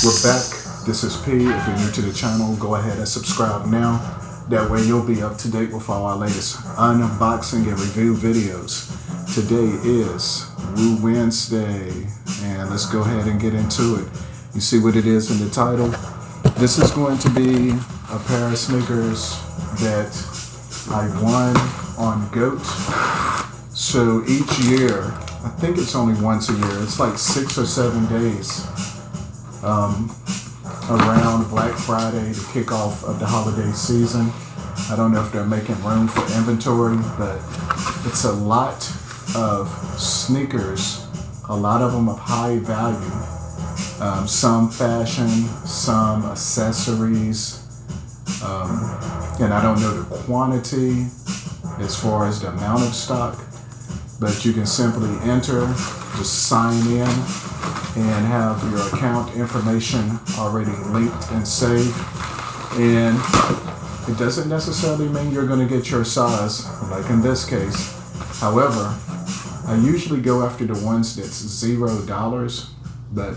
We're back. This is P. If you're new to the channel, go ahead and subscribe now. That way you'll be up to date with all our latest unboxing and review videos. Today is Woo Wednesday, and let's go ahead and get into it. You see what it is in the title? This is going to be a pair of sneakers that I won on GOAT. So each year, I think it's only once a year, it's like 6 or 7 days around Black Friday, the kickoff of the holiday season. I don't know if they're making room for inventory, but it's a lot of sneakers, a lot of them of high value, some fashion, some accessories, and I don't know the quantity as far as the amount of stock, but you can simply enter, just sign in, and have your account information already linked and saved. And it doesn't necessarily mean you're going to get your size, like in this case. However, I usually go after the ones that's $0, but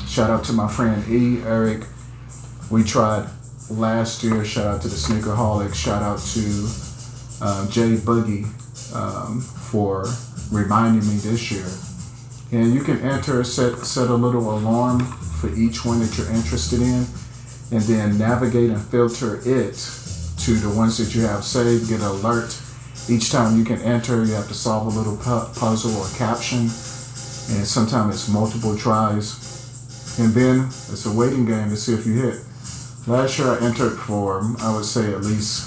shout out to my friend Eric. We tried last year. Shout out to the Sneakerholic. Shout out to Jay Boogie for reminding me this year. And you can enter, set a little alarm for each one that you're interested in, and then navigate and filter it to the ones that you have saved. Get an alert each time you can enter. You have to solve a little puzzle or caption, and sometimes it's multiple tries, and then it's a waiting game to see if you hit. Last year I entered for, I would say, at least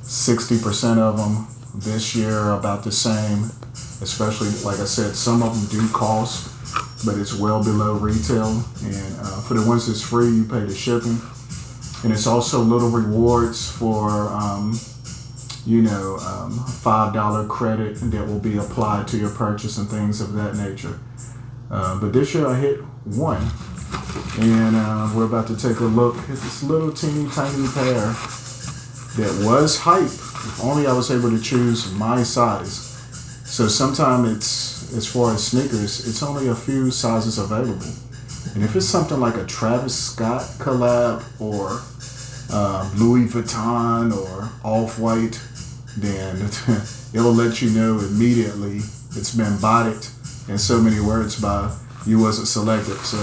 60% of them. This year about the same, especially, like I said, some of them do cost, but it's well below retail. And for the ones that's free, you pay the shipping. And it's also little rewards for, $5 credit that will be applied to your purchase and things of that nature. But this year I hit one, and we're about to take a look at this little teeny tiny pair that was hype. If only I was able to choose my size. So sometimes it's, as far as sneakers, it's only a few sizes available. And if it's something like a Travis Scott collab or Louis Vuitton or Off-White, then it'll let you know immediately it's been botted in so many words by you wasn't selected. So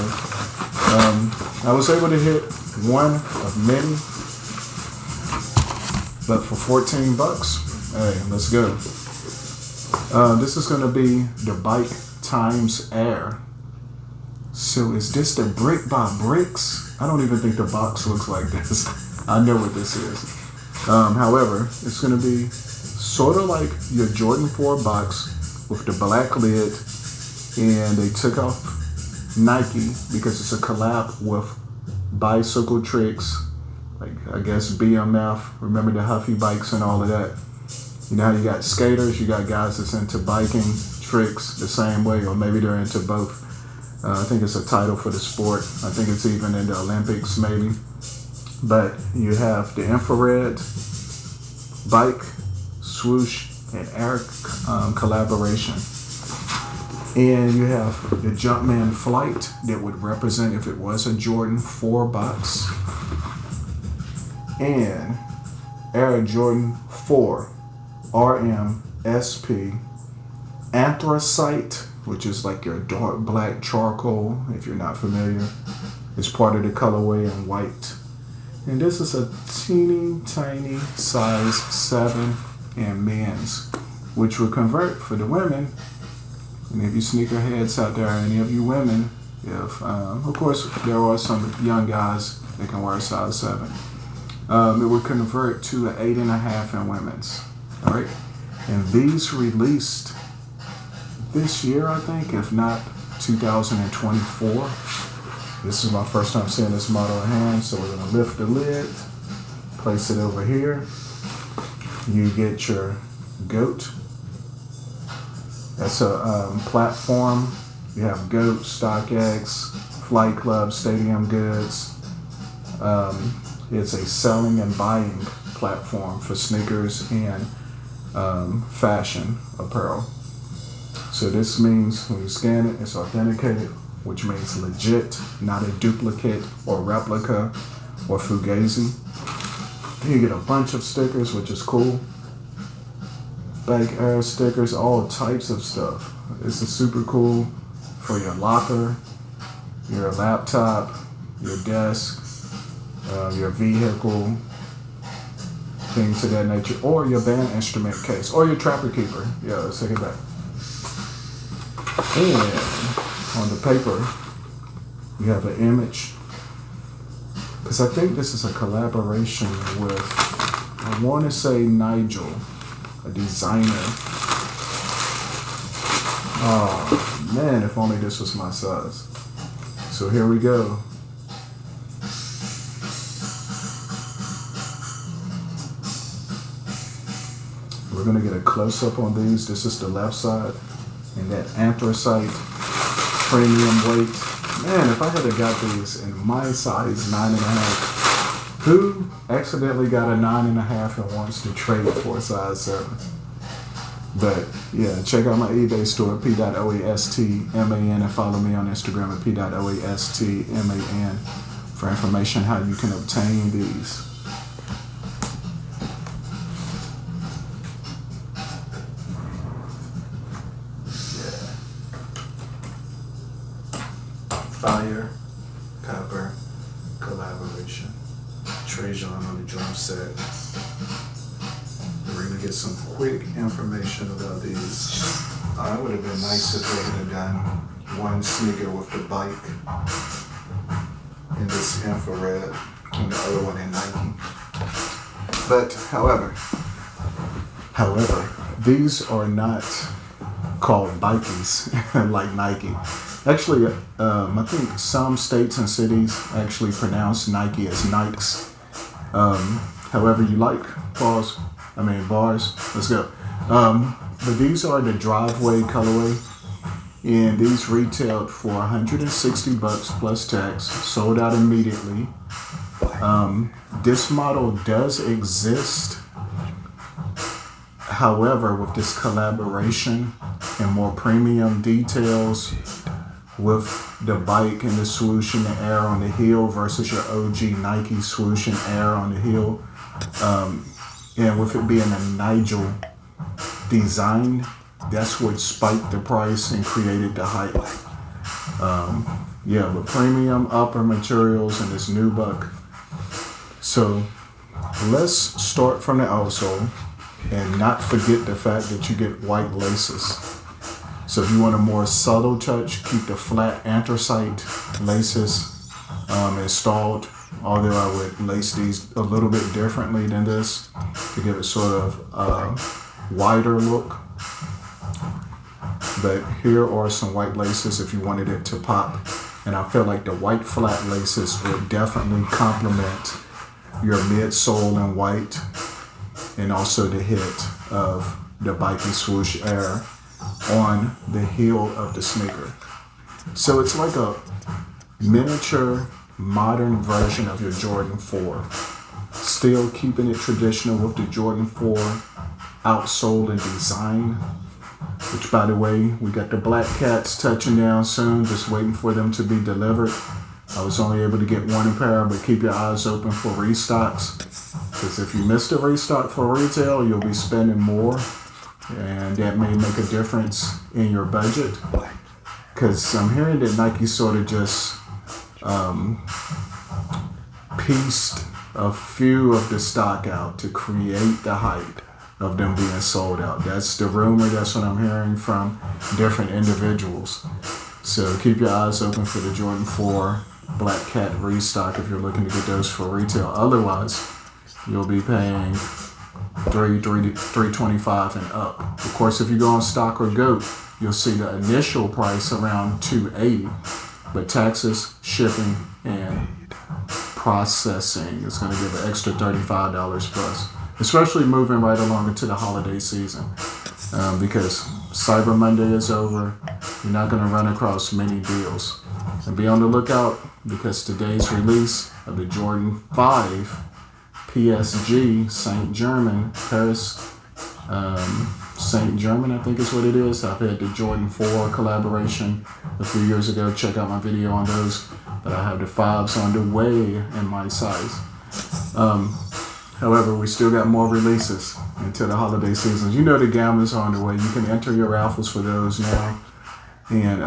I was able to hit one of many, but for $14, hey, let's go. This is going to be the Bike Times Air. So is this the Brick by Bricks? I don't even think the box looks like this. I know what this is. However, it's going to be sort of like your Jordan 4 box with the black lid, and they took off Nike because it's a collab with Bicycle Tricks, like I guess BMF, remember the Huffy bikes and all of that. You know how you got skaters, you got guys that's into biking, tricks the same way, or maybe they're into both. I think it's a title for the sport. I think it's even in the Olympics maybe. But you have the infrared, bike, swoosh, and air collaboration. And you have the Jumpman Flight that would represent if it was a Jordan 4 box. And Air Jordan 4 RMSP Anthracite, which is like your dark black charcoal, if you're not familiar. It's part of the colorway in white. And this is a teeny tiny size 7 in men's, which will convert for the women. And if you sneakerheads out there, any of you women, if of course there are some young guys that can wear a size 7. It would convert to an 8.5 in women's. All right, and these released this year, I think, if not 2024. This is my first time seeing this model in hand, so we're gonna lift the lid, place it over here. You get your GOAT. That's a platform. You have GOAT, StockX, Flight Club, Stadium Goods. It's a selling and buying platform for sneakers and fashion apparel. So this means when you scan it, it's authenticated which means legit, not a duplicate or replica or fugazi. Then you get a bunch of stickers, which is cool. Bank air stickers, all types of stuff. This is super cool for your locker, your laptop, your desk, your vehicle, things of that nature, or your band instrument case, or your trapper keeper. Yeah, let's take it back. And on the paper, you have an image, because I think this is a collaboration with, I want to say Nigel, a designer. Oh man, if only this was my size. So here we go. We're gonna get a close-up on these. This is the left side, and that anthracite premium weight. Man, if I had got these in my size 9.5, who accidentally got a 9.5 and wants to trade it for a size 7? But yeah, check out my eBay store at P.oastman and follow me on Instagram at P.oastman for information how you can obtain these. Fire, Copper, collaboration. Trajan on the drum set. We're gonna get some quick information about these. It would have been nice if they had done one sneaker with the bike in this infrared and the other one in Nike. But however, these are not called bikies like Nike. Actually, I think some states and cities actually pronounce Nike as Nikes. However you like, bars. Let's go. But these are the driveway colorway, and these retailed for $160 plus tax, sold out immediately. This model does exist. However, with this collaboration and more premium details, with the bike and the swoosh and the air on the heel versus your OG Nike swoosh and air on the heel, and with it being a Nigel design, that's what spiked the price and created the hype. But premium upper materials and this nubuck. So let's start from the outsole and not forget the fact that you get white laces. So if you want a more subtle touch, keep the flat anthracite laces installed, although I would lace these a little bit differently than this to give it sort of a wider look. But here are some white laces if you wanted it to pop. And I feel like the white flat laces would definitely complement your midsole in white, and also the hit of the Bikey Swoosh Air on the heel of the sneaker. So it's like a miniature modern version of your Jordan 4. Still keeping it traditional with the Jordan 4 outsole and design, which by the way, we got the Black Cats touching down soon, just waiting for them to be delivered. I was only able to get one pair, but keep your eyes open for restocks, because if you miss the restock for retail, you'll be spending more, and that may make a difference in your budget. Because I'm hearing that Nike sort of just pieced a few of the stock out to create the hype of them being sold out. That's the rumor. That's what I'm hearing from different individuals. So keep your eyes open for the Jordan 4 Black Cat restock if you're looking to get those for retail. Otherwise, you'll be paying $325 and up. Of course, if you go on Stock or GOAT, you'll see the initial price around $280, but taxes, shipping, and processing is going to give an extra $35 plus, especially moving right along into the holiday season, because Cyber Monday is over. You're not going to run across many deals. And be on the lookout, because today's release of the Jordan 5 PSG Saint Germain Paris St. Germain, I think is what it is. I've had the Jordan 4 collaboration a few years ago. Check out my video on those. But I have the 5s on the way in my size. However, we still got more releases until the holiday seasons. You know the Gammas are on the way. You can enter your raffles for those now. And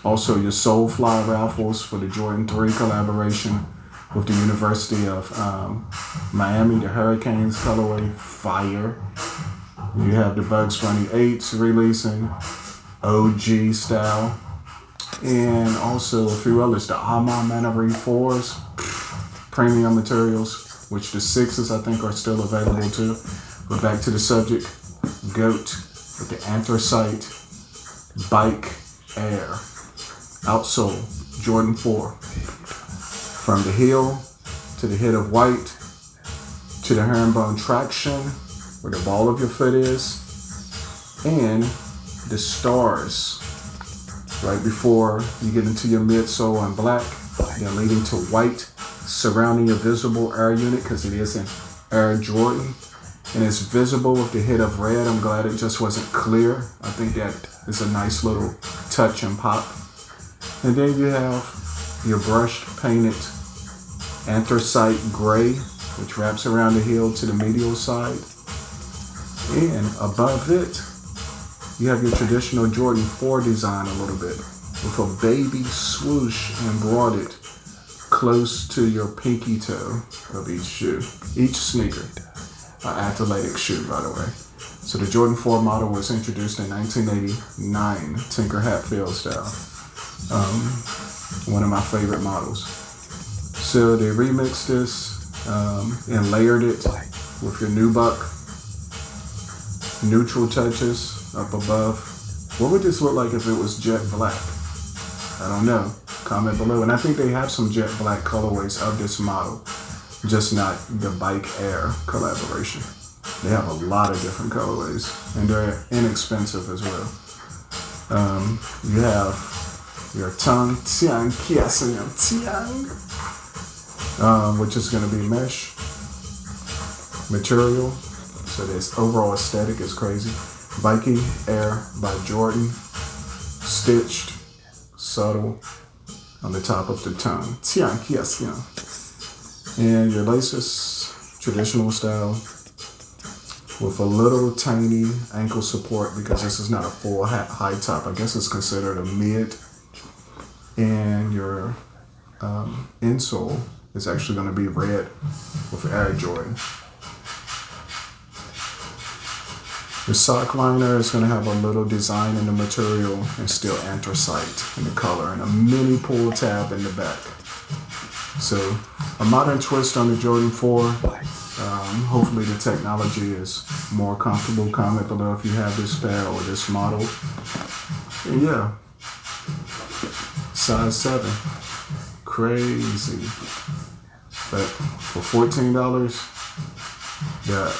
also your Soulfly raffles for the Jordan 3 collaboration with the University of Miami, the Hurricanes colorway, fire. You have the Bugs Bunny 8s releasing, OG style. And also a few others, the Ama Manari 4s, premium materials, which the 6s I think are still available too. But back to the subject, GOAT with the anthracite Bike Air outsole, Jordan 4. From the heel to the head of white to the herringbone traction where the ball of your foot is, and the stars right before you get into your midsole in black, then leading to white surrounding your visible air unit because it is an Air Jordan. And it's visible with the hit of red. I'm glad it just wasn't clear. I think that is a nice little touch and pop. And then you have your brushed painted anthracite gray, which wraps around the heel to the medial side. And above it, you have your traditional Jordan 4 design a little bit with a baby swoosh embroidered close to your pinky toe of each shoe, each sneaker. An athletic shoe, by the way. So the Jordan 4 model was introduced in 1989, Tinker Hatfield style. One of my favorite models. So they remixed this and layered it with your nubuck, neutral touches up above. What would this look like if it was jet black? I don't know. Comment below. And I think they have some jet black colorways of this model, just not the Bike Air collaboration. They have a lot of different colorways, and they're inexpensive as well. You have your tongue tiang kiasang tiang, which is going to be mesh material. So this overall aesthetic is crazy. Bikey Air by Jordan, stitched, subtle on the top of the tongue. Tiang kiasang. And your laces, traditional style, with a little tiny ankle support because this is not a full high top. I guess it's considered a mid. And your insole is actually going to be red with Air Jordan. The sock liner is going to have a little design in the material and still anthracite in the color and a mini pull tab in the back. So a modern twist on the Jordan 4. Hopefully the technology is more comfortable. Comment below if you have this pair or this model. And yeah, size 7. Crazy. But for $14, the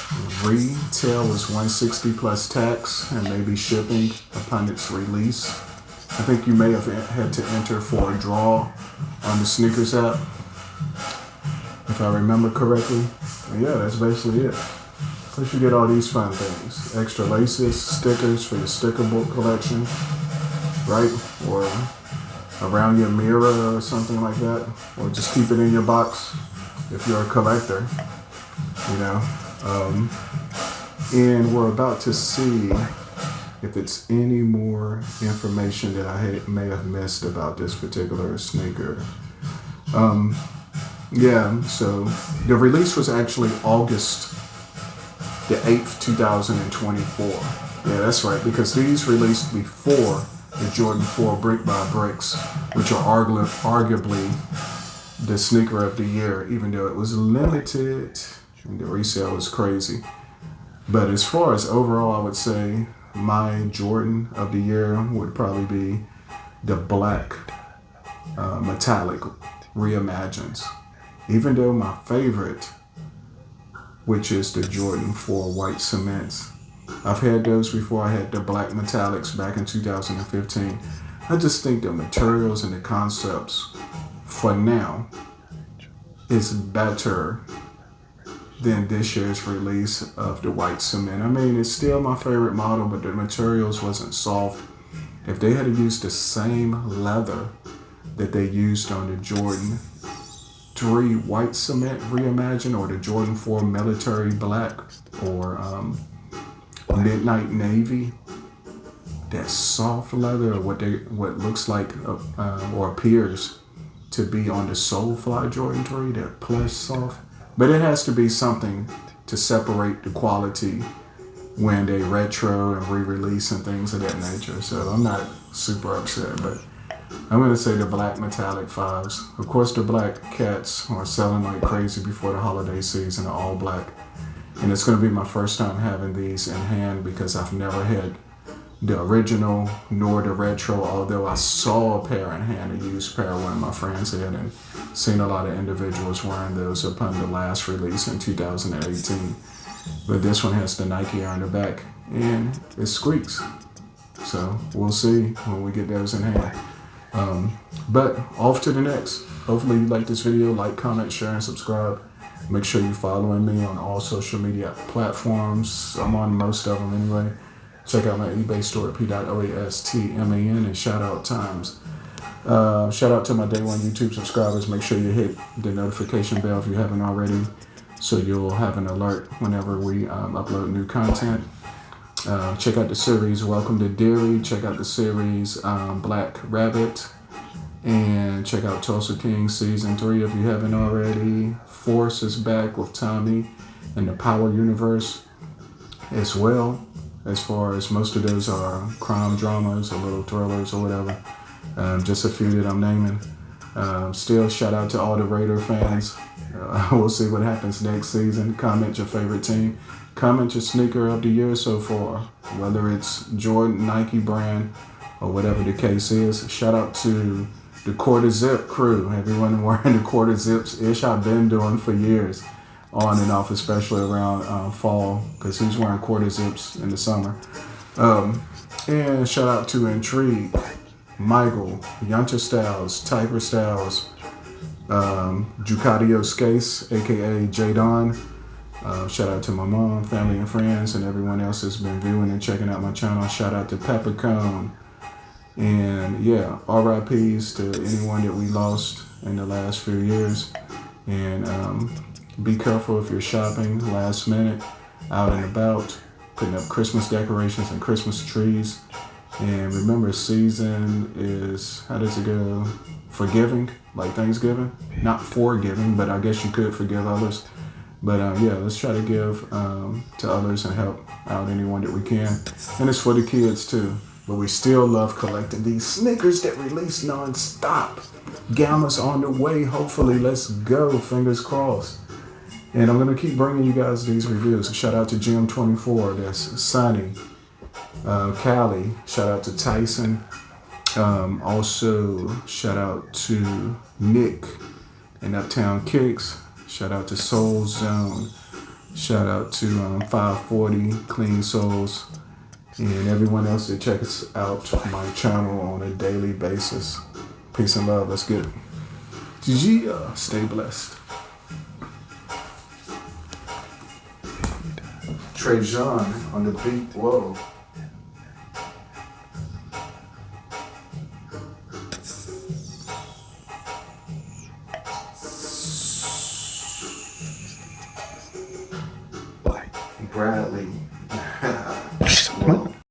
retail is $160 plus tax and maybe shipping upon its release. I think you may have had to enter for a draw on the sneakers app, if I remember correctly. And yeah, that's basically it. Plus you get all these fun things. Extra laces, stickers for your sticker book collection, right? Or around your mirror or something like that. Or just keep it in your box if you're a collector, you know. And we're about to see if it's any more information that I may have missed about this particular sneaker. Yeah, so the release was actually August the 8th, 2024. Yeah, that's right, because these released before the Jordan 4 Brick by Bricks, which are arguably the sneaker of the year, even though it was limited and the resale was crazy. But as far as overall, I would say my Jordan of the year would probably be the black metallic Reimagines. Even though my favorite, which is the Jordan 4 white cements, I've had those before. I had the black metallics back in 2015. I just think the materials and the concepts for now is better than this year's release of the white cement. I mean, it's still my favorite model, but the materials wasn't soft. If they had used the same leather that they used on the Jordan 3 white cement reimagined, or the Jordan 4 military black, or midnight navy, that soft leather, or what looks like or appears to be on the Soulfly Jordan 3, that plush soft. But it has to be something to separate the quality when they retro and re-release and things of that nature. So I'm not super upset, but I'm going to say the black metallic 5s. Of course, the black cats are selling like crazy before the holiday season, are all black. And it's going to be my first time having these in hand, because I've never had the original nor the retro, although I saw a pair in hand, a used pair one of my friends had, and seen a lot of individuals wearing those upon the last release in 2018. But this one has the Nike on the back and it squeaks. So we'll see when we get those in hand. But off to the next. Hopefully you like this video. Like, comment, share, and subscribe. Make sure you're following me on all social media platforms. I'm on most of them anyway. Check out my eBay store at P.oastman, and shout out to my day one YouTube subscribers. Make sure you hit the notification bell if you haven't already, so you'll have an alert whenever we upload new content. Check out the series Welcome to Dairy. Check out the series Black Rabbit. And check out Tulsa King Season 3 if you haven't already. Force is back with Tommy and the Power Universe as well. As far as most of those are crime dramas or little thrillers or whatever. Just a few that I'm naming. Still, shout out to all the Raider fans. We'll see what happens next season. Comment your favorite team. Comment your sneaker of the year so far, whether it's Jordan, Nike brand, or whatever the case is. Shout out to the quarter zip crew. Everyone wearing the quarter zips. Ish I've been doing for years, on and off, especially around fall, because he's wearing quarter zips in the summer. And shout out to Intrigue, Michael, Yunta Styles, Tiger Styles, Jucadio Scase, aka J Don. Shout out to my mom, family, and friends, and everyone else that's been viewing and checking out my channel. Shout out to Peppercone. And yeah, RIPs to anyone that we lost in the last few years. And be careful if you're shopping last minute, out and about, putting up Christmas decorations and Christmas trees. And remember, season is, how does it go? Forgiving, like Thanksgiving. Not forgiving, but I guess you could forgive others. But yeah, let's try to give to others and help out anyone that we can. And it's for the kids too. But we still love collecting these sneakers that release non-stop. Gamma's on the way, hopefully. Let's go, fingers crossed. And I'm going to keep bringing you guys these reviews. Shout out to Jim24, that's Sonny, Callie. Shout out to Tyson. Also, shout out to Nick and Uptown Kicks. Shout out to Soul Zone. Shout out to 540 Clean Souls. And everyone else that checks out my channel on a daily basis. Peace and love. Let's get it. Yeah, stay blessed. Trey Jean on the beat. Whoa.